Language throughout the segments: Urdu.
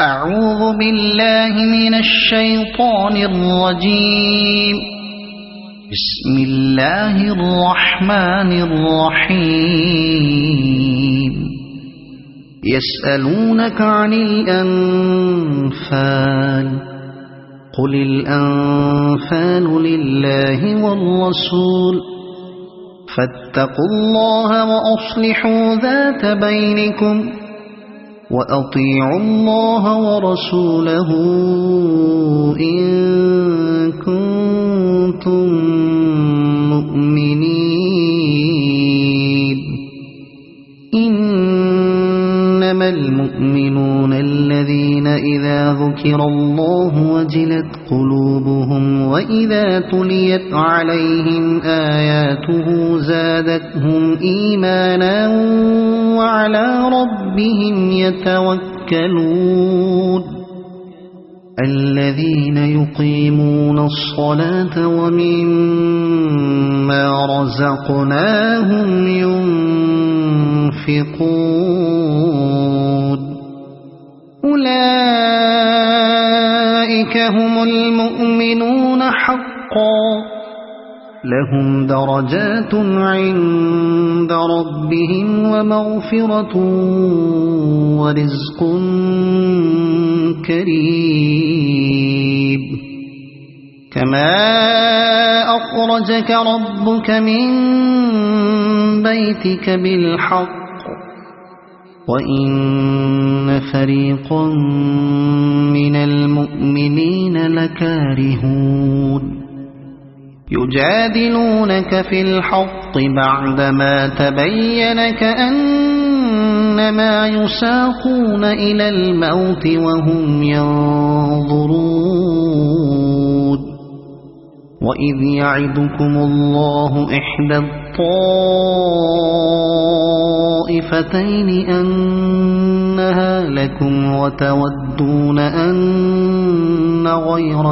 أعوذ بالله من الشيطان الرجيم. بسم الله الرحمن الرحيم. يسألونك عن الأنفال قل الأنفال لله والرسول فاتقوا الله وأصلحوا ذات بينكم وأطيعوا الله ورسوله إن كنتم مؤمنين. إنما المؤمنون الذين إذا ذكر الله وجلت قلوبهم وإذا تليت عليهم آياته زادتهم إيمانا وعلى ربهم يتوكلون. الذين يقيمون الصلاة ومما رزقناهم ينفقون. أولئك هم المؤمنون حقا لهم درجات عند ربهم ومغفرة ورزق كريم. كما أخرجك ربك من بيتك بالحق وإن فريقا من المؤمنين لكارهون. يجادلونك في الحق بعدما تبين كأنما يساقون إلى الموت وهم ينظرون. وإذ يعدكم الله إحدى الطائفتين أنها لكم وتودون أن غير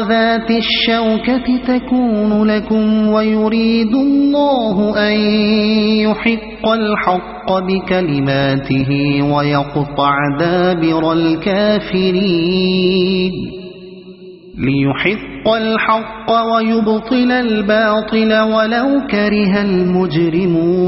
ذات الشوكة تكون لكم ويريد الله أن يحق الحق بكلماته ويقطع دابر الكافرين. ليحق الحق ويبطل الباطل ولو كره المجرمون.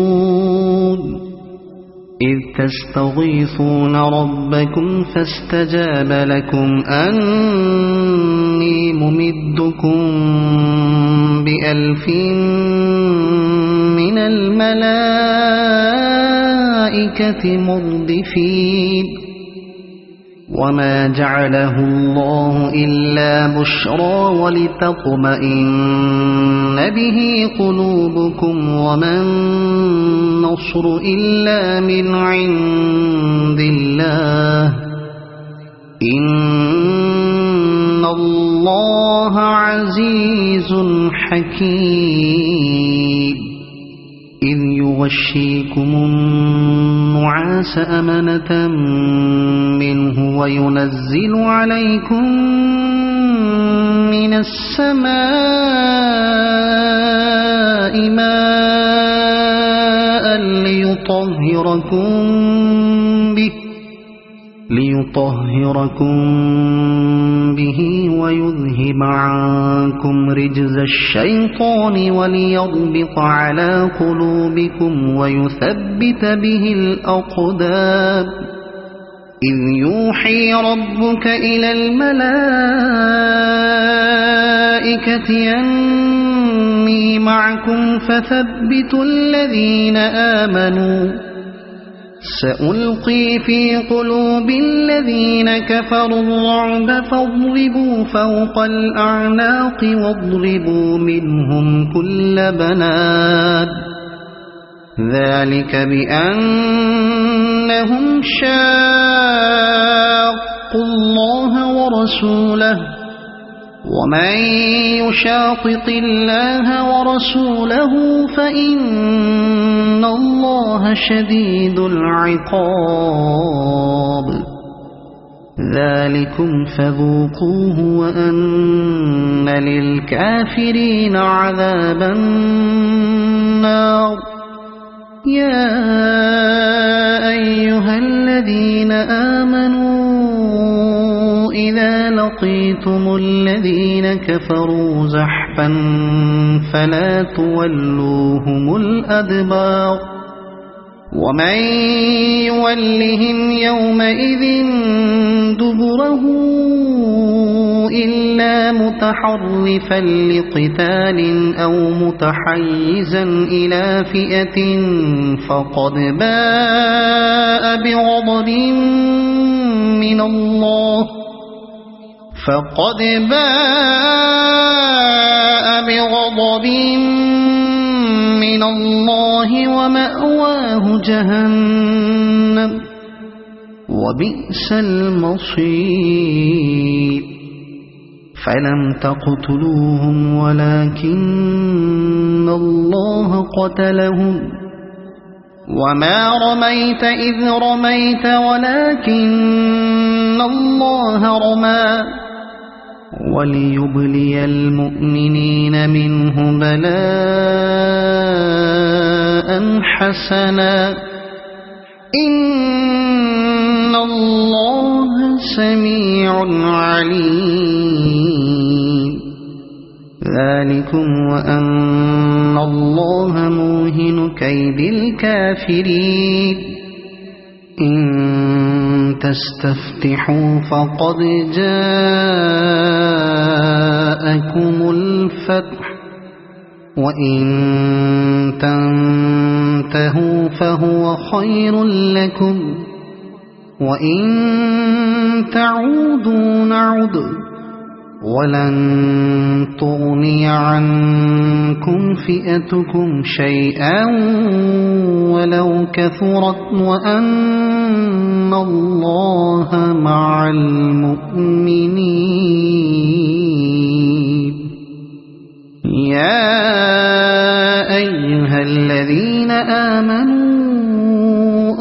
إذ تستغيثون ربكم فاستجاب لكم أني ممدكم ب1000 من الملائكة مردفين. وما جعله الله إلا بشرى ولتطمئن به قلوبكم وما النصر إلا من عند الله إن الله عزيز حكيم. إذ يغشيكم النعاس أمنة منه وينزل عليكم من السماء ماء ليطهركم به ويذهب عنكم رجز الشيطان وليربط على قلوبكم ويثبت به الأقدام. إذ يوحي ربك إلى الملائكة أني معكم فثبتوا الذين آمنوا. سألقي في قلوب الذين كفروا الرعب فاضربوا فوق الأعناق واضربوا منهم كل بنان. ذلك بأنهم شاقوا الله ورسوله ومن يشاقق الله ورسوله فإن الله شديد العقاب. ذلكم فذوقوه وأن للكافرين عذاب النار يا أيها الذين آمنوا إذا لقيتم الذين كفروا زحفا فلا تولوهم الأدبار ومن يولهم يومئذ دبره إلا متحرفا لقتال أو متحيزا إلى فئة فقد باء بغضب من الله ومأواه جهنم وبئس المصير فلم تقتلوهم ولكن الله قتلهم وما رميت إذ رميت ولكن الله رمى وليبلي المؤمنين منه بلاء حسنا إن الله سميع عليم ذلكم وأن الله موهن كيد الكافرين إن تستفتحوا فقد جاءكم الفتح وإن تنتهوا فهو خير لكم وإن تعودوا نعد ولن تغني عنكم فئتكم شيئا ولو كثرت وأن الله مع المؤمنين يا أيها الذين آمنوا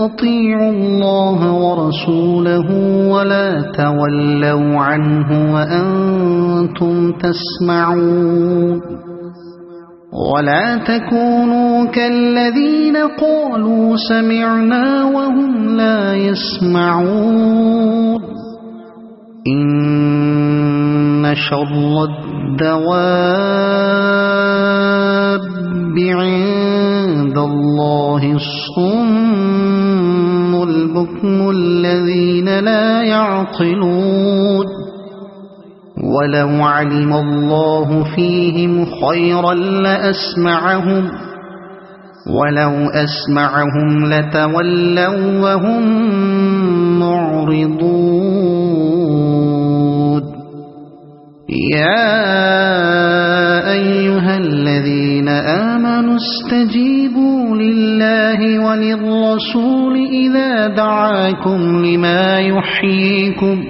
أطيعوا الله ورسوله ولا تولوا عنه وأنتم تسمعون ولا تكونوا كالذين قالوا سمعنا وهم لا يسمعون إن شر الدواب عند الله الصم البكم الذين لا يعقلون ولو علم الله فيهم خيرا لأسمعهم ولو أسمعهم لتولوا وهم معرضون يا أيها الذين آمنوا استجيبوا لله وللرسول إذا دعاكم لما يحييكم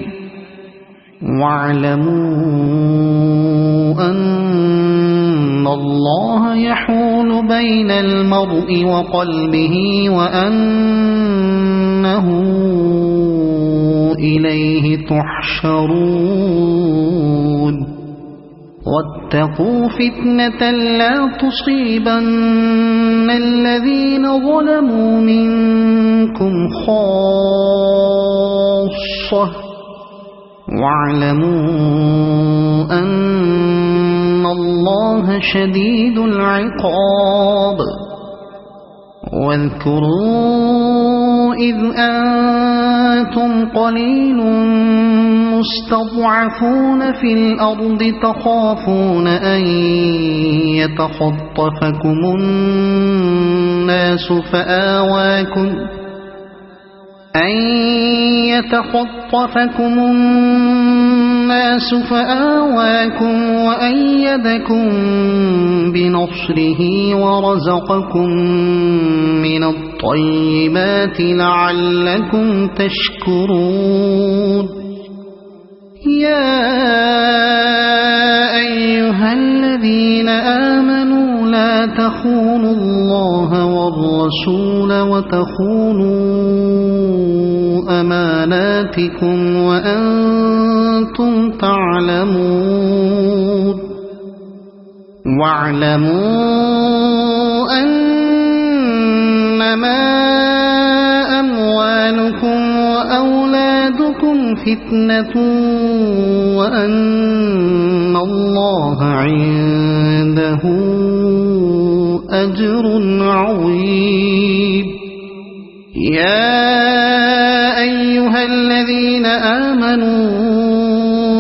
واعلموا أن الله يحول بين المرء وقلبه وأنه إليه تحشرون واتقوا فتنة لا تصيبن الذين ظلموا منكم خاصة واعلموا أن الله شديد العقاب واذكروا إذ أنتم قليل مستضعفون في الأرض تخافون أن يتخطفكم الناس فآواكم وأيدكم بنصره ورزقكم من الطيبات لعلكم تشكرون يا أيها الذين آمنوا لا تخونوا الله والرسول وتخونوا أماناتكم وأنتم تعلمون واعلموا أنما إنما أموالكم وأولادكم فتنة وأن الله عنده أجر عظيم. يا أيها الذين آمنوا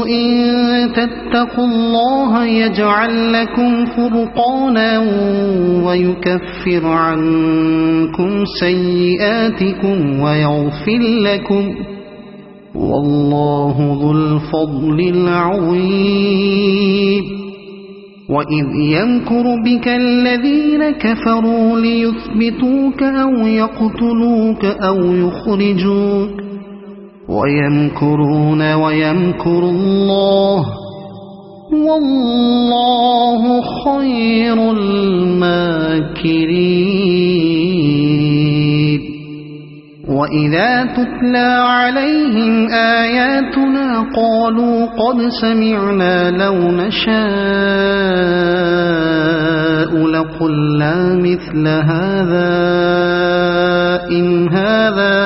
إن تتقوا الله يجعل لكم فرقانا ويكفر عنكم سيئاتكم ويغفر لكم والله ذو الفضل العظيم. وإذ يمكر بك الذين كفروا ليثبتوك أو يقتلوك أو يخرجوك ويمكرون ويمكر الله والله خير الماكرين. وإذا تتلى عليهم آياتنا قالوا قد سمعنا لو نشاء لقلنا مثل هذا إن هذا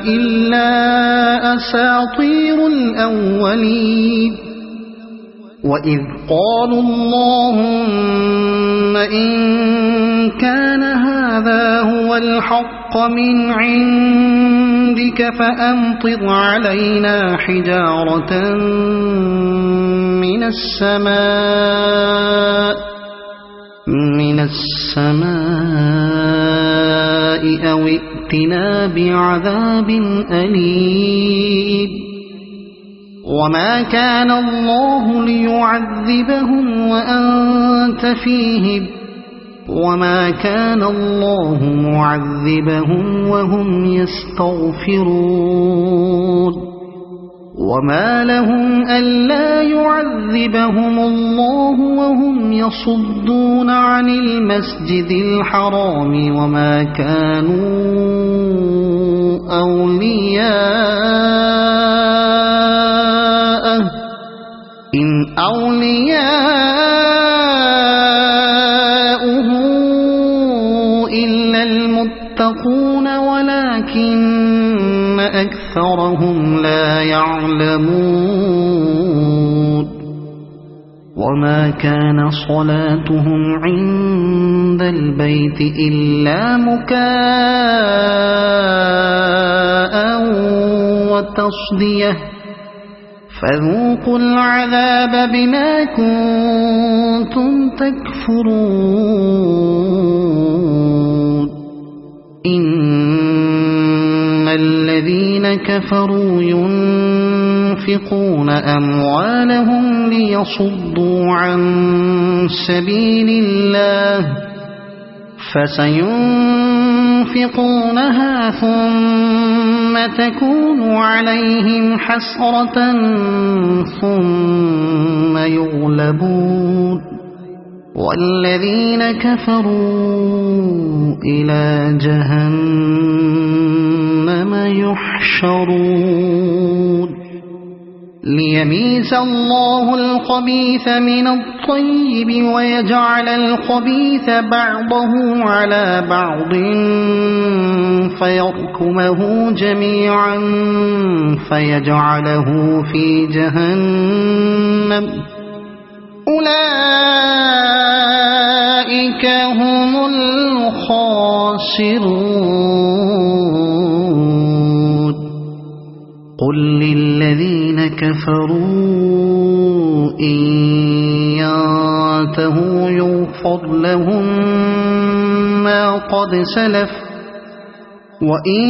إلا أساطير الأولين. وإذ قالوا اللهم إن كان هذا هو الحق من عندك فأمطر علينا حجارة من السماء أو ائتنا بعذاب أليم. وما كان الله ليعذبهم وأنت فيهم وما كان الله معذبهم وهم يستغفرون. وما لهم ألا يعذبهم الله وهم يصدون عن المسجد الحرام وما كانوا أولياءه إن أولياؤه إلا المتقون ولكن أكثرهم لا يعلمون. وما كان صلاتهم عند البيت إلا مكاء وتصدية فذوقوا العذاب بما كنتم تكفرون. إن الذين كفروا ينفقون أموالهم ليصدوا عن سبيل الله فسينفقونها ثم تكون عليهم حسرة ثم يغلبون والذين كفروا إلى جهنم يحشرون. ليميز الله الخبيث من الطيب ويجعل الخبيث بعضه على بعض فيركمه جميعا فيجعله في جهنم أولئك هم الخاسرون. قل للذين كفروا إن ينتهوا يغفر لهم ما قد سلف وإن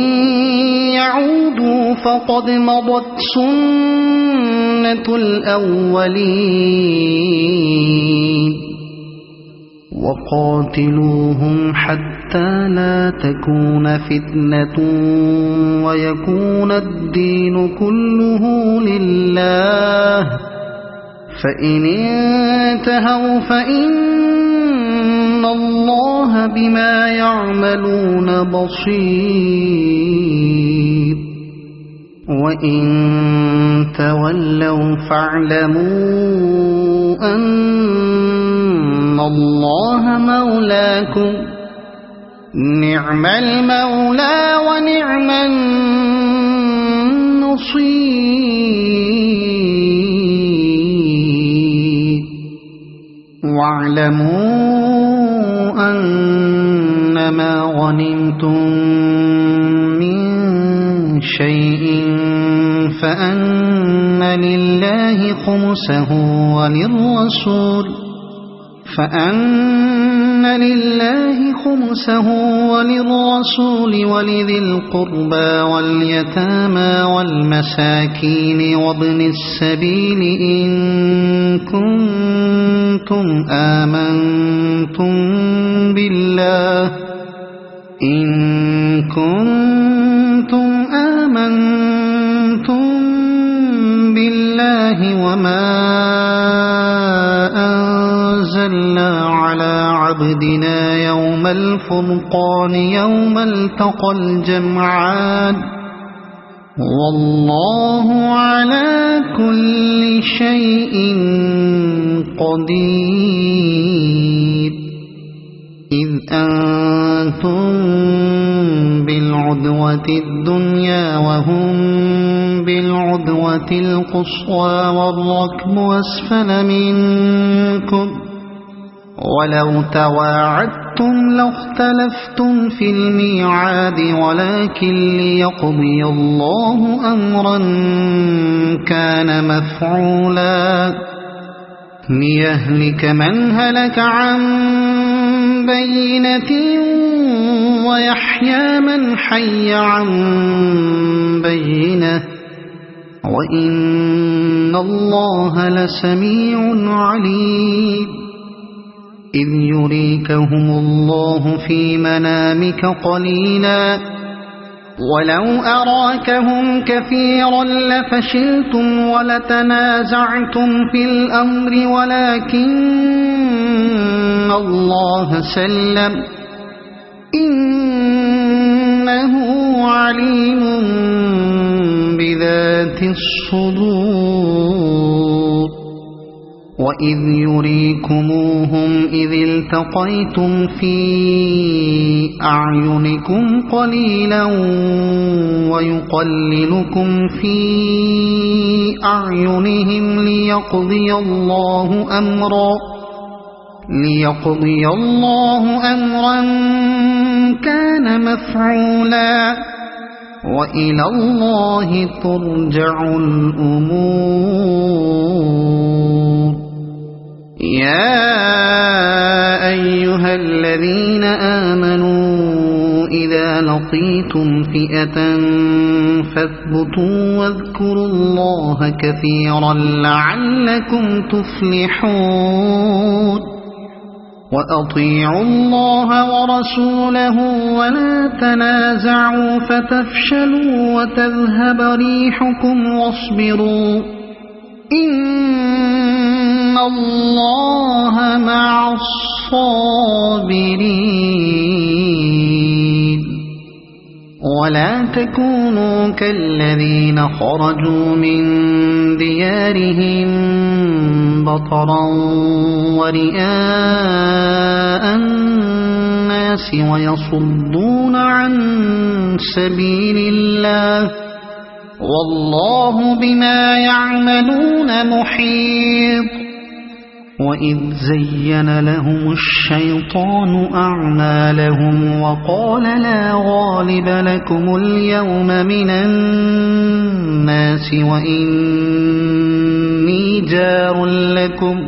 يعودوا فقد مضت سنة الأولين. وقاتلوهم حتى لا تكون فتنة ويكون الدين كله لله فإن انتهوا فإن الله بما يعملون بصير. وإن تولوا فاعلموا أن الله مولاكم نعم المولى ونعم النصير واعلموا أنما غنمتم من شيء فأن لله خمسه وللرسول ولذي القربى واليتامى والمساكين وابن السبيل إن كنتم آمنتم بالله وما أنزلنا على عبدنا يوم الفرقان يوم التقى الجمعان والله على كل شيء قدير إذ أنتم بالعدوة الدنيا وهم بالعدوة القصوى والركب أسفل منكم ولو تواعدتم لاختلفتم في الميعاد ولكن ليقضي الله أمرا كان مفعولا ليهلك من هلك عن بينة ويحيى من حي عن بينة وإن الله لسميع عليم إذ يريكهم الله في منامك قليلا ولو أراكهم كثيرا لفشلتم ولتنازعتم في الأمر ولكن الله سلم إنه عليم بذات الصدور وإذ يريكموهم إذ التقيتم في أعينكم قليلا ويقللكم في أعينهم ليقضي الله أمرا كان مفعولا وإلى الله ترجع الأمور يا أيها الذين آمنوا إذا لقيتم فئة فاثبتوا واذكروا الله كثيرا لعلكم تفلحون وأطيعوا الله ورسوله ولا تنازعوا فتفشلوا وتذهب ريحكم واصبروا إن الله مع الصابرين ولا تكونوا كالذين خرجوا من ديارهم بطرا ورئاء الناس ويصدون عن سبيل الله والله بما يعملون محيط وإذ زين لهم الشيطان أعمالهم وقال لا غالب لكم اليوم من الناس وإني جار لكم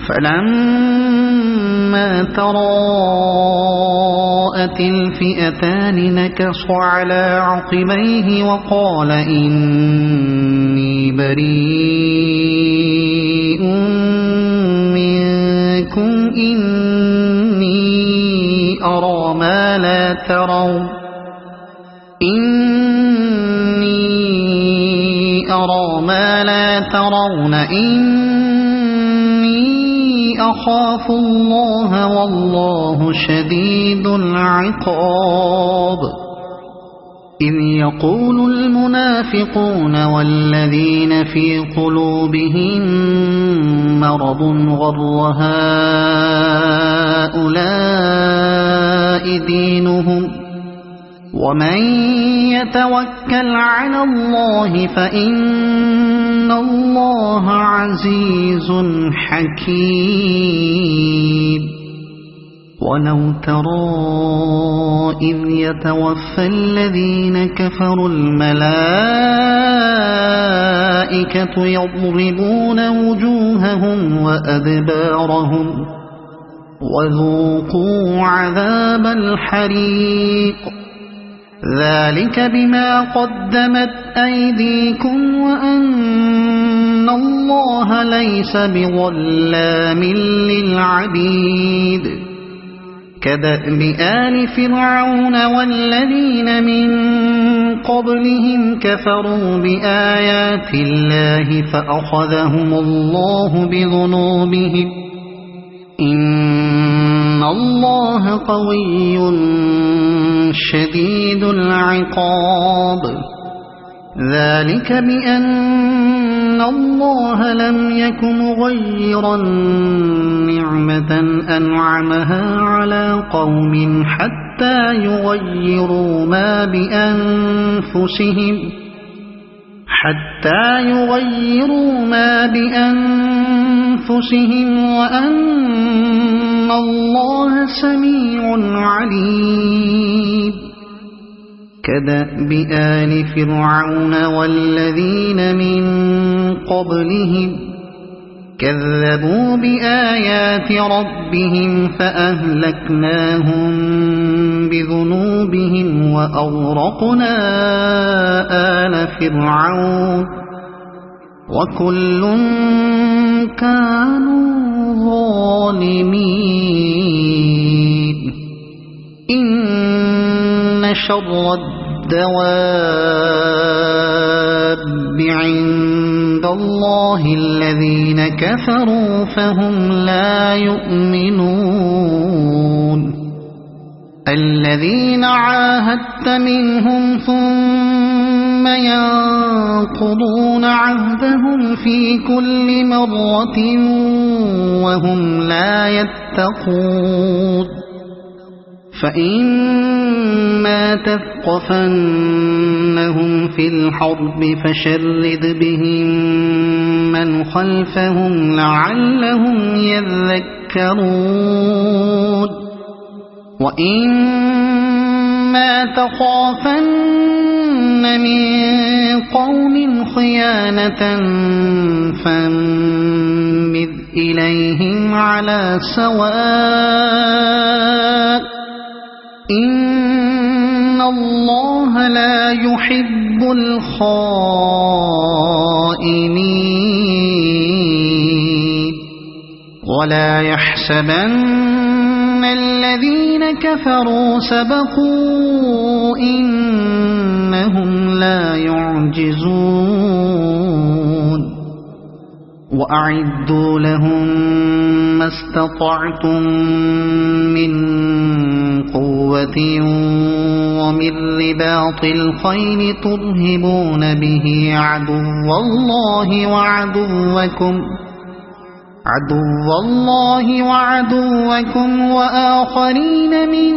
فلما تراءت الفئتان نكص على عقبيه وقال إني بريء منكم إني أرى ما لا ترون إني أخاف الله والله شديد العقاب إذ يقول المنافقون والذين في قلوبهم مرض غر هؤلاء دينهم ومن يتوكل على الله فإن الله عزيز حكيم ولو ترى إذ يتوفى الذين كفروا الملائكة يضربون وجوههم وأدبارهم وذوقوا عذاب الحريق ذلك بما قدمت أيديكم وأن الله ليس بظلام للعبيد كدأب آل فرعون والذين من قبلهم كفروا بآيات الله فأخذهم الله بذنوبهم إن الله قوي شديد العقاب ذلك بأن الله لم يك مغيرا نعمة أنعمها على قوم حتى يغيروا ما بأنفسهم وأن الله سميع عليم كدأب آل فرعون والذين من قبلهم كذبوا بآيات ربهم فأهلكناهم بذنوبهم وأغرقنا آل فرعون وكل كانوا ظالمين إن شر الدواب عند الله الذين كفروا فهم لا يؤمنون الذين عاهدت منهم ثم ينقضون عهدهم في كل مرة وهم لا يتقون فإما تثقفنهم في الحرب فشرد بهم من خلفهم لعلهم يذكرون وإما تخافن من قوم خيانة فانبذ إليهم على سواء إن الله لا يحب الخائنين ولا يحسبن الذين كفروا سبقوا إنهم لا يعجزون وأعدوا لهم ما استطعتم من قوة ومن رباط الخيل ترهبون به عدو الله وآخرين من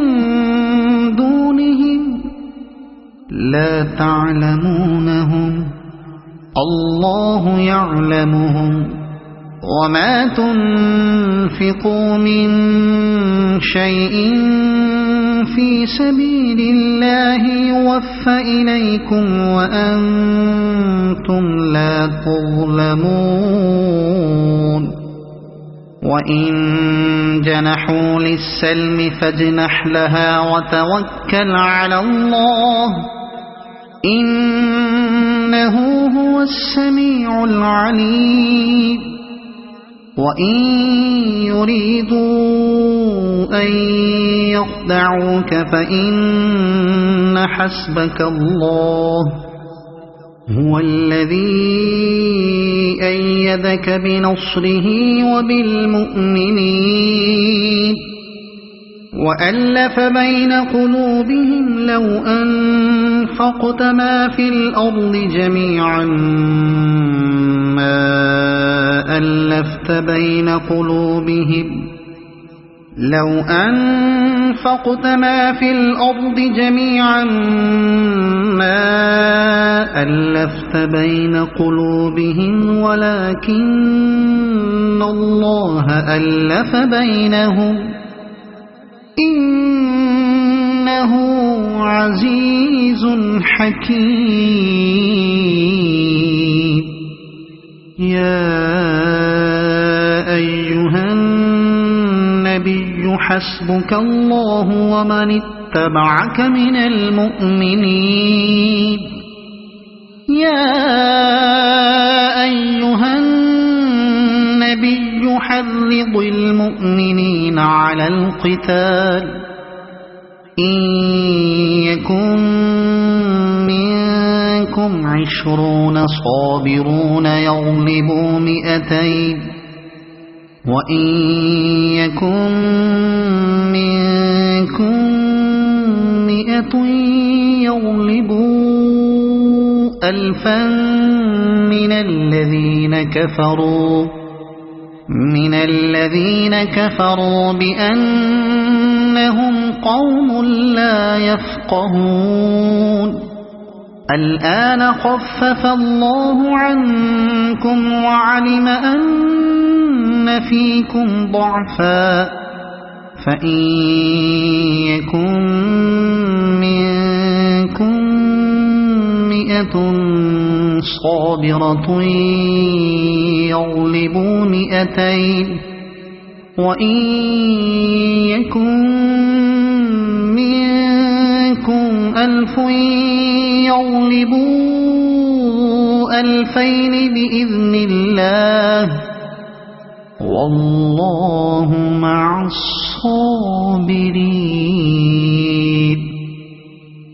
دونهم لا تعلمونهم الله يعلمهم وما تنفقوا من شيء في سبيل الله يوفى إليكم وأنتم لا تظلمون وإن جنحوا للسلم فاجنح لها وتوكل على الله إنه هو السميع العليم وإن يريدوا أن يخدعوك فإن حسبك الله هو الذي أيدك بنصره وبالمؤمنين وألف بين قلوبهم لو أنفقت ما في الأرض جميعا ما ألفت بين قلوبهم لو أنفقت ما في الأرض جميعا ما ألفت بين قلوبهم ولكن الله ألف بينهم إنه عزيز حكيم يا أيها النبي حسبك الله ومن اتبعك من المؤمنين يا أيها النبي حرض المؤمنين على القتال إن يكن منكم 20 صابرون يغلبوا 200 وإن يكن منكم 100 يغلبوا 1000 من الذين كفروا بأنهم قوم لا يفقهون الآن خفف الله عنكم وعلم أن فيكم ضعفا فإن يكن منكم 100 صابرة يغلبوا 200 وإن يكن منكم 1000 يغلبوا 2000 بإذن الله والله مع الصابرين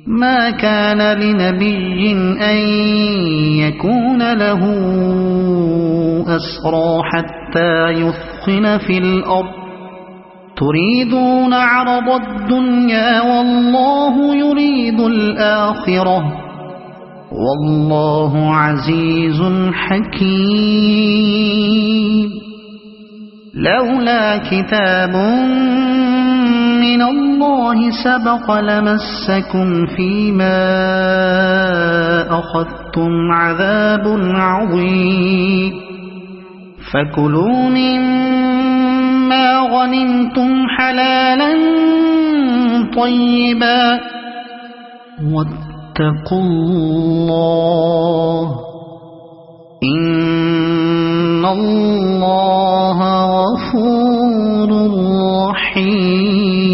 ما كان لنبي أن يكون له أسرى حتى يثخن في الأرض تريدون عرض الدنيا والله يريد الآخرة والله عزيز حكيم لولا كتاب من الله سبق لمسكم فيما أخذتم عذاب عظيم فكلوا مما غنمتم حلالا طيبا واتقوا الله إن الله غفور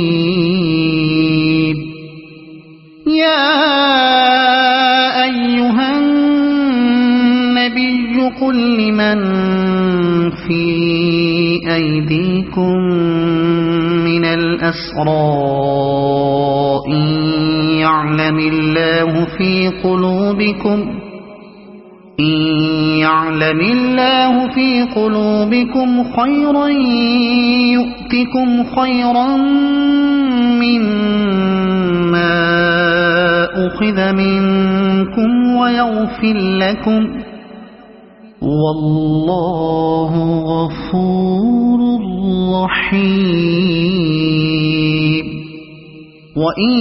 رحيم يا أيها النبي قل لمن في أيديكم من الأسرى إن يعلم الله في قلوبكم خيرا يؤتكم خيرا مما أخذ منكم ويغفر لكم والله غفور رحيم وإن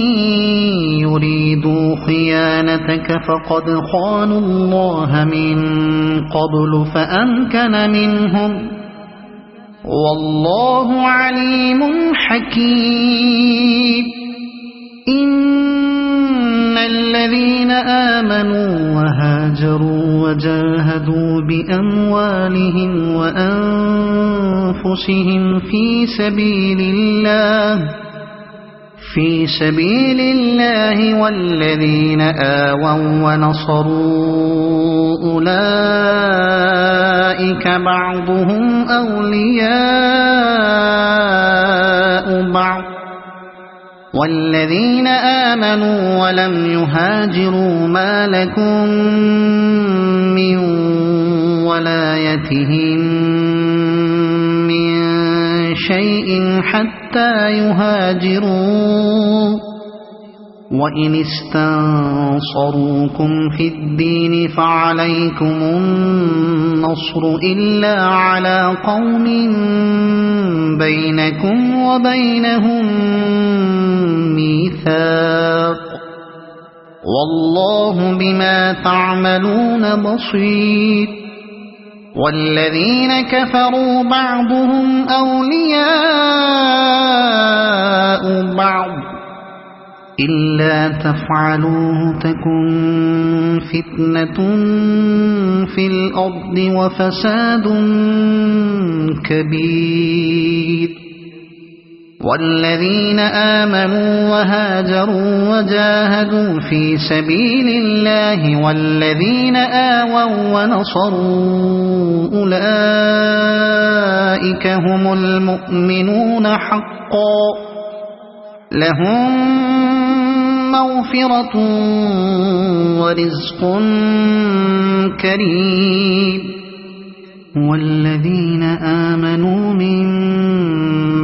يريدوا خيانتك فقد خانوا الله من قبل فأمكن منهم والله عليم حكيم إن الذين آمنوا وهاجروا وجاهدوا بأموالهم وأنفسهم في سبيل الله والذين آووا ونصروا أولئك بعضهم أولياء بعض والذين آمنوا ولم يهاجروا ما لكم من ولايتهم من شيء حتى حتى يهاجروا وإن استنصروكم في الدين فعليكم النصر إلا على قوم بينكم وبينهم ميثاق والله بما تعملون بصير والذين كفروا بعضهم أولياء بعض إلا تفعلوه تكن فتنة في الأرض وفساد كبير والذين آمنوا وهاجروا وجاهدوا في سبيل الله والذين آووا ونصروا أولئك هم المؤمنون حقا لهم مغفرة ورزق كريم والذين آمنوا من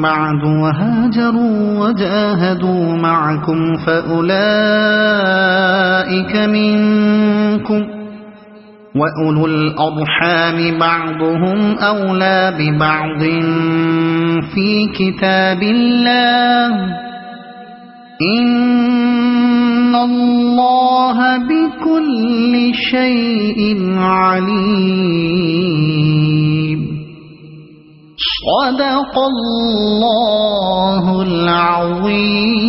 بعد وهاجروا وجاهدوا معكم فأولئك منكم وأولو الأرحام بعضهم أولى ببعض في كتاب الله إن الله بكل شيء عليم صدق الله العظيم.